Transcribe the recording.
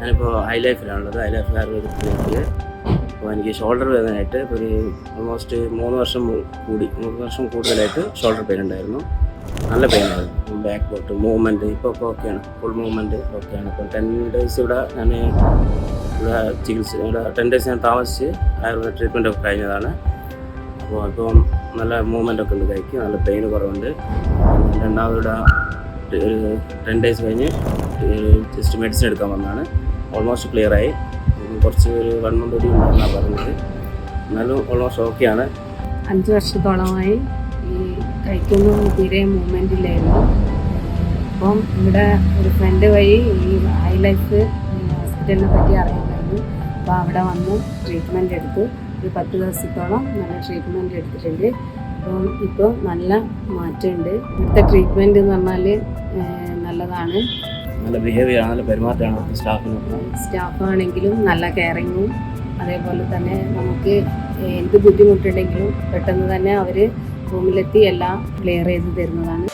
ഞാനിപ്പോൾ high ലൈഫിലാണുള്ളത്. High life ayurvedic ക്ലിനിക്കിൽ. അപ്പോൾ എനിക്ക് ഷോൾഡർ വേദനയായിട്ട് ഒരു ഓൾമോസ്റ്റ് 3 വർഷം കൂടുതലായിട്ട് ഷോൾഡർ പെയിൻ ഉണ്ടായിരുന്നു. നല്ല പെയിനായിരുന്നു. ബാക്ക് ബോട്ട് മൂവ്മെൻറ്റ് ഇപ്പോൾ ഓക്കെയാണ്, ഫുൾ മൂവ്മെൻറ്റ് ഓക്കെയാണ്. ഇപ്പോൾ 10 days ഇവിടെ ഞാൻ ഇവിടെ 10 days ഞാൻ താമസിച്ച് ആയുർവേദ ട്രീറ്റ്മെൻറ്റൊക്കെ കഴിഞ്ഞതാണ്. അപ്പോൾ ഇപ്പം നല്ല മൂവ്മെൻറ്റൊക്കെ ഉണ്ട് കൈക്ക്, നല്ല പെയിൻ കുറവുണ്ട്. രണ്ടാമത് ഒരു 10 days കഴിഞ്ഞ് ജസ്റ്റ് മെഡിസിൻ എടുക്കാൻ വന്നതാണ്. ഓൾമോസ്റ്റ് ക്ലിയറായി. കുറച്ച് ഒരു 1 month കൂടി ഉണ്ടെന്നാണ് പറഞ്ഞത്. എന്നാലും ഓൾമോസ്റ്റ് ഓക്കെയാണ്. 5 വർഷത്തോളമായി ഈ കൈക്കൊന്നും തീരെ മൂവ്മെൻ്റ് ഇല്ലായിരുന്നു. അപ്പം ഇവിടെ ഒരു ഫ്രണ്ട് വഴി ഈ ഹൈ ലൈഫ് ഹോസ്പിറ്റലിനെ പറ്റി അറിയാമായിരുന്നു. അപ്പോൾ അവിടെ വന്ന് ട്രീറ്റ്മെൻറ്റ് എടുത്തു. ഒരു 10 ദിവസത്തോളം നല്ല ട്രീറ്റ്മെൻറ്റ് എടുത്തിട്ടുണ്ട്. അപ്പം ഇപ്പോൾ നല്ല മാറ്റമുണ്ട്. ഇവിടുത്തെ ട്രീറ്റ്മെൻറ്റ് എന്ന് പറഞ്ഞാൽ നല്ലതാണ്. നല്ല ബിഹേവിയർ, നല്ല പെരുമാറ്റമാണ് സ്റ്റാഫാണെങ്കിലും നല്ല കെയറിങ്ങും, അതേപോലെ തന്നെ നമുക്ക് എന്ത് ബുദ്ധിമുട്ടുണ്ടെങ്കിലും പെട്ടെന്ന് തന്നെ അവർ റൂമിലെത്തി എല്ലാം ക്ലിയർ ചെയ്ത് തരുന്നതാണ്.